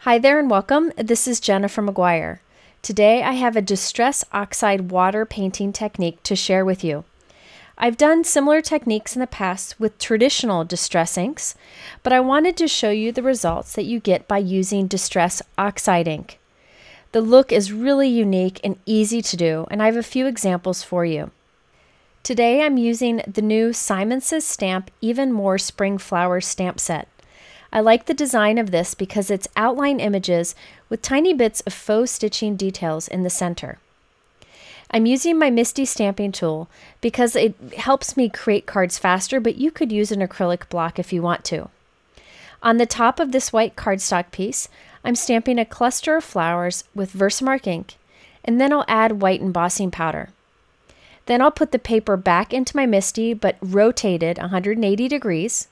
Hi there and welcome. This is Gina from McGuire. Today I have a Distress Oxide water painting technique to share with you. I've done similar techniques in the past with traditional Distress inks, but I wanted to show you the results that you get by using Distress Oxide Ink. The look is really unique and easy to do, and I have a few examples for you. Today I'm using the new Simon Says Stamp Even More Spring Flowers stamp set. I like the design of this because it's outline images with tiny bits of faux stitching details in the center. I'm using my MISTI stamping tool because it helps me create cards faster, but you could use an acrylic block if you want to. On the top of this white cardstock piece, I'm stamping a cluster of flowers with VersaMark ink, and then I'll add white embossing powder. Then I'll put the paper back into my MISTI, but rotated 180 degrees,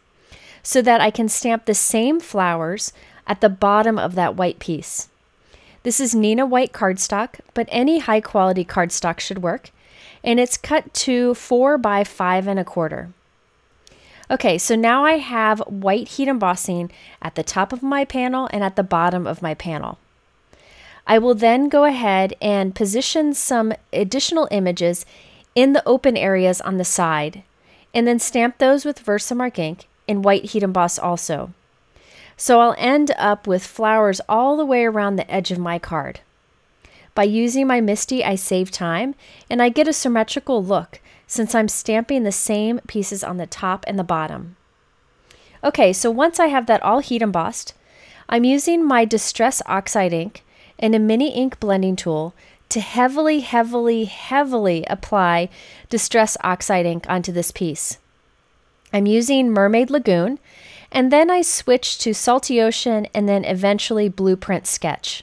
so that I can stamp the same flowers at the bottom of that white piece. This is Neenah white cardstock, but any high quality cardstock should work, and it's cut to 4 by 5 1/4. Okay, so now I have white heat embossing at the top of my panel and at the bottom of my panel. I will then go ahead and position some additional images in the open areas on the side, and then stamp those with VersaMark ink in white heat emboss also. So I'll end up with flowers all the way around the edge of my card. By using my MISTI, I save time and I get a symmetrical look since I'm stamping the same pieces on the top and the bottom. Okay, so once I have that all heat embossed, I'm using my Distress Oxide Ink and a mini ink blending tool to heavily apply Distress Oxide Ink onto this piece. I'm using Mermaid Lagoon, and then I switch to Salty Ocean and then eventually Blueprint Sketch.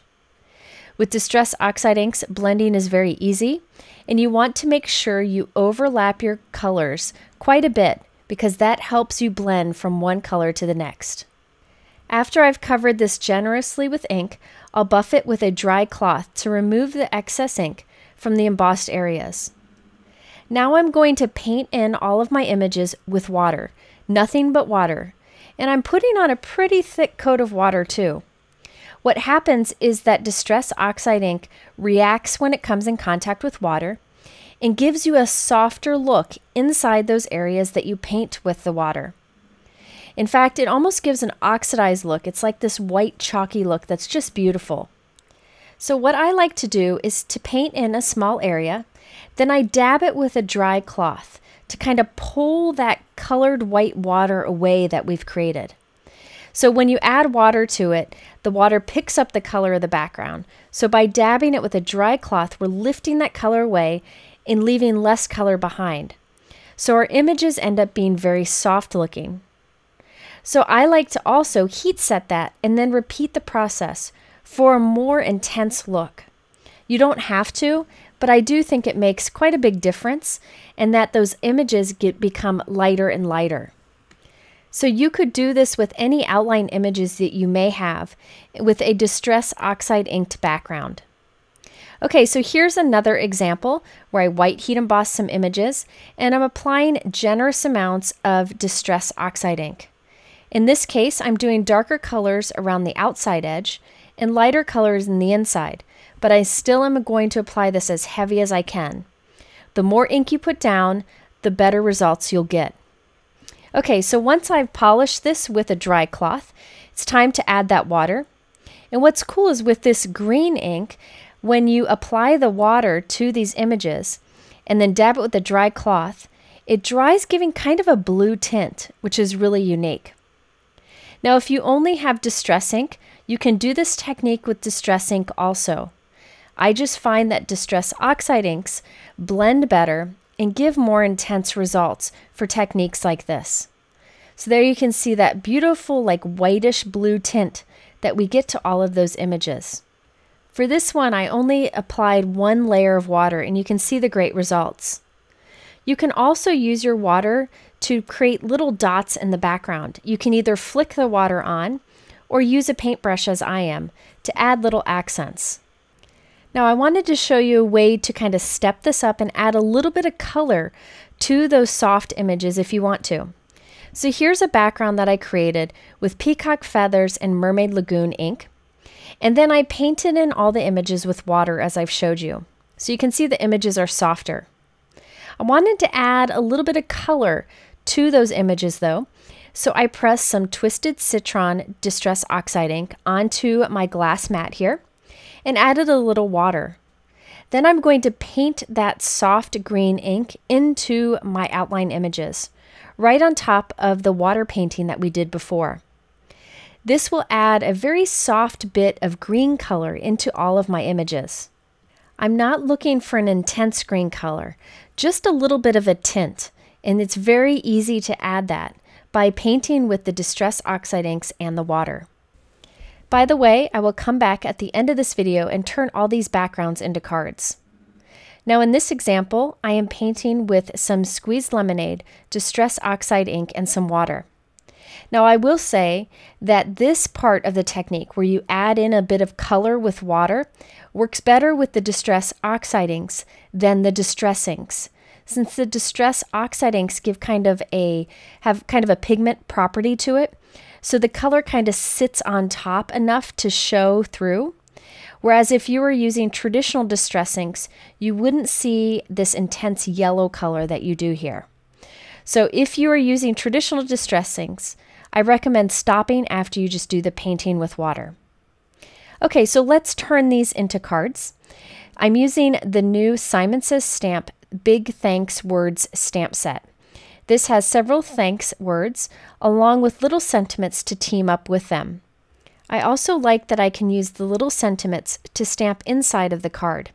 With Distress Oxide Inks, blending is very easy, and you want to make sure you overlap your colors quite a bit because that helps you blend from one color to the next. After I've covered this generously with ink, I'll buff it with a dry cloth to remove the excess ink from the embossed areas. Now I'm going to paint in all of my images with water, nothing but water, and I'm putting on a pretty thick coat of water too. What happens is that Distress Oxide Ink reacts when it comes in contact with water and gives you a softer look inside those areas that you paint with the water. In fact, it almost gives an oxidized look. It's like this white chalky look that's just beautiful. So what I like to do is to paint in a small area, then I dab it with a dry cloth to kind of pull that colored white water away that we've created. So when you add water to it, the water picks up the color of the background. So by dabbing it with a dry cloth, we're lifting that color away and leaving less color behind. So our images end up being very soft looking. So I like to also heat set that and then repeat the process for a more intense look. You don't have to, but I do think it makes quite a big difference and that those images become lighter and lighter. So you could do this with any outline images that you may have with a Distress Oxide inked background. Okay, so here's another example where I white heat emboss some images and I'm applying generous amounts of Distress Oxide ink. In this case, I'm doing darker colors around the outside edge and lighter colors in the inside, but I still am going to apply this as heavy as I can. The more ink you put down, the better results you'll get. Okay, so once I've polished this with a dry cloth, it's time to add that water. And what's cool is with this green ink, when you apply the water to these images and then dab it with a dry cloth, it dries giving kind of a blue tint, which is really unique. Now, if you only have Distress ink, you can do this technique with Distress ink also. I just find that Distress Oxide inks blend better and give more intense results for techniques like this. So there you can see that beautiful like whitish blue tint that we get to all of those images. For this one, I only applied one layer of water and you can see the great results. You can also use your water to create little dots in the background. You can either flick the water on or use a paintbrush as I am to add little accents. Now I wanted to show you a way to kind of step this up and add a little bit of color to those soft images if you want to. So here's a background that I created with peacock feathers and Mermaid Lagoon ink. And then I painted in all the images with water as I've showed you. So you can see the images are softer. I wanted to add a little bit of color to those images though. So I pressed some Twisted Citron Distress Oxide Ink onto my glass mat here and added a little water. Then I'm going to paint that soft green ink into my outline images, right on top of the water painting that we did before. This will add a very soft bit of green color into all of my images. I'm not looking for an intense green color, just a little bit of a tint, and it's very easy to add that by painting with the Distress Oxide Inks and the water. By the way, I will come back at the end of this video and turn all these backgrounds into cards. Now in this example, I am painting with some Squeezed Lemonade, Distress Oxide Ink, and some water. Now I will say that this part of the technique where you add in a bit of color with water works better with the Distress Oxide Inks than the Distress Inks, since the Distress Oxide Inks have kind of a pigment property to it. So the color kind of sits on top enough to show through. Whereas if you were using traditional Distress Inks, you wouldn't see this intense yellow color that you do here. So if you are using traditional Distress Inks, I recommend stopping after you just do the painting with water. Okay, so let's turn these into cards. I'm using the new Simon Says Stamp Big Thanks Words stamp set. This has several thanks words along with little sentiments to team up with them. I also like that I can use the little sentiments to stamp inside of the card.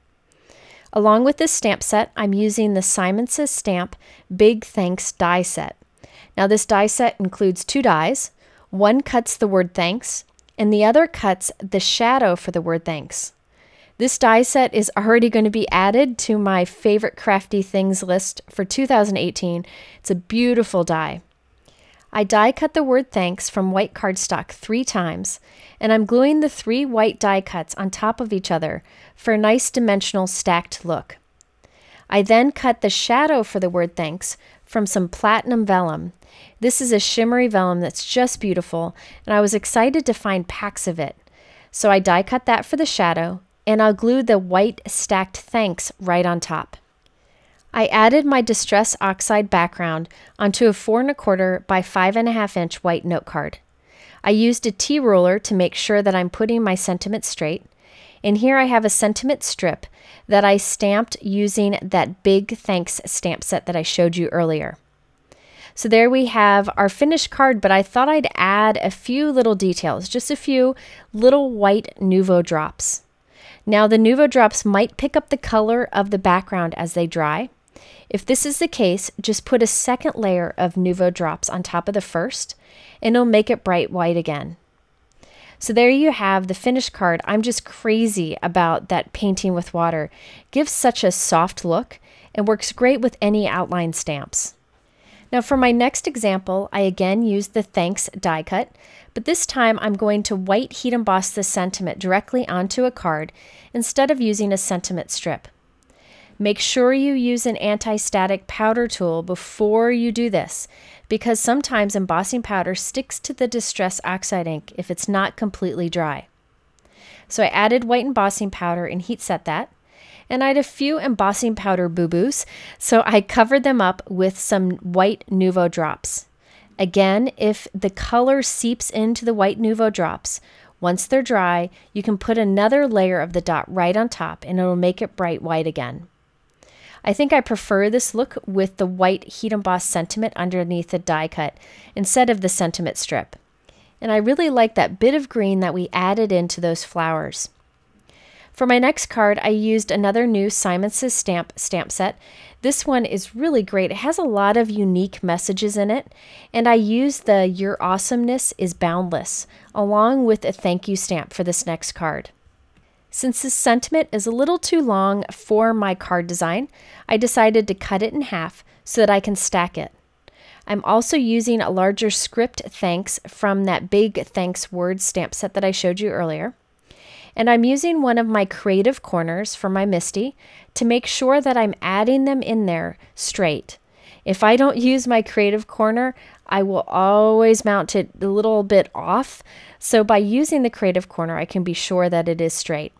Along with this stamp set, I'm using the Simon Says Stamp Big Thanks die set. Now this die set includes 2 dies. One cuts the word thanks and the other cuts the shadow for the word thanks. This die set is already going to be added to my favorite crafty things list for 2018. It's a beautiful die. I die cut the word thanks from white cardstock 3 times, and I'm gluing the 3 white die cuts on top of each other for a nice dimensional stacked look. I then cut the shadow for the word thanks from some platinum vellum. This is a shimmery vellum that's just beautiful, and I was excited to find packs of it. So I die cut that for the shadow, and I'll glue the white stacked thanks right on top. I added my Distress Oxide background onto a 4 1/4 by 5 1/2 inch white note card. I used a T-ruler to make sure that I'm putting my sentiments straight, and here I have a sentiment strip that I stamped using that Big Thanks stamp set that I showed you earlier. So there we have our finished card, but I thought I'd add a few little details, just a few little white Nuvo drops. Now the Nuvo drops might pick up the color of the background as they dry. If this is the case, just put a second layer of Nuvo drops on top of the first, and it'll make it bright white again. So there you have the finished card. I'm just crazy about that painting with water. It gives such a soft look and works great with any outline stamps. Now for my next example, I again used the Thanks die cut, but this time I'm going to white heat emboss the sentiment directly onto a card instead of using a sentiment strip. Make sure you use an anti-static powder tool before you do this, because sometimes embossing powder sticks to the Distress Oxide ink if it's not completely dry. So I added white embossing powder and heat set that, and I had a few embossing powder boo-boos, so I covered them up with some white Nuvo drops. Again, if the color seeps into the white Nuvo drops, once they're dry, you can put another layer of the dot right on top and it'll make it bright white again. I think I prefer this look with the white heat embossed sentiment underneath the die cut instead of the sentiment strip. And I really like that bit of green that we added into those flowers. For my next card, I used another new Simon Says stamp set. This one is really great. It has a lot of unique messages in it, and I used the Your Awesomeness is Boundless along with a thank you stamp for this next card. Since this sentiment is a little too long for my card design, I decided to cut it in half so that I can stack it. I'm also using a larger script thanks from that Big Thanks Words stamp set that I showed you earlier. And I'm using one of my creative corners for my MISTI to make sure that I'm adding them in there straight. If I don't use my creative corner, I will always mount it a little bit off, so by using the creative corner, I can be sure that it is straight.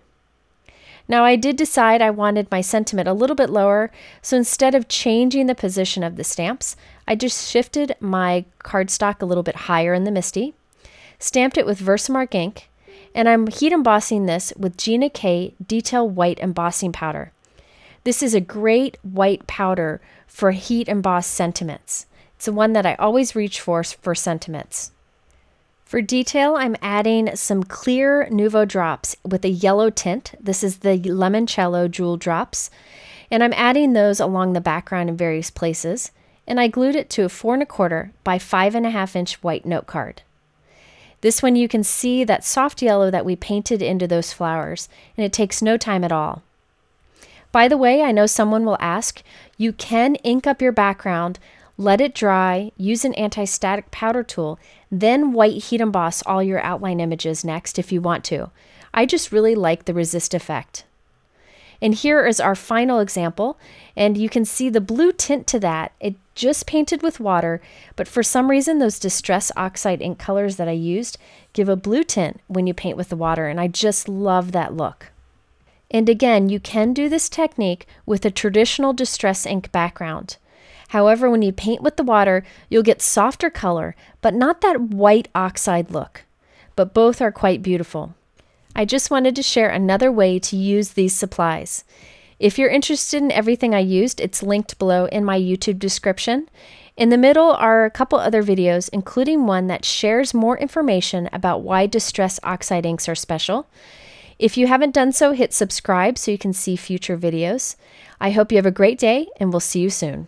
Now I did decide I wanted my sentiment a little bit lower, so instead of changing the position of the stamps, I just shifted my cardstock a little bit higher in the MISTI, stamped it with VersaMark ink, and I'm heat embossing this with Gina K Detail White Embossing Powder. This is a great white powder for heat embossed sentiments. It's the one that I always reach for sentiments. For detail, I'm adding some clear Nuvo drops with a yellow tint. This is the Limoncello Jewel Drops. And I'm adding those along the background in various places. And I glued it to a 4 1/4 by 5.5 inch white note card. This one you can see that soft yellow that we painted into those flowers, and it takes no time at all. By the way, I know someone will ask, you can ink up your background, let it dry, use an anti-static powder tool, then white heat emboss all your outline images next if you want to. I just really like the resist effect. And here is our final example, and you can see the blue tint to that. It just painted with water, but for some reason those Distress Oxide Ink colors that I used give a blue tint when you paint with the water, and I just love that look. And again, you can do this technique with a traditional Distress ink background. However, when you paint with the water, you'll get softer color, but not that white oxide look. But both are quite beautiful. I just wanted to share another way to use these supplies. If you're interested in everything I used, it's linked below in my YouTube description. In the middle are a couple other videos, including one that shares more information about why Distress Oxide Inks are special. If you haven't done so, hit subscribe so you can see future videos. I hope you have a great day, and we'll see you soon.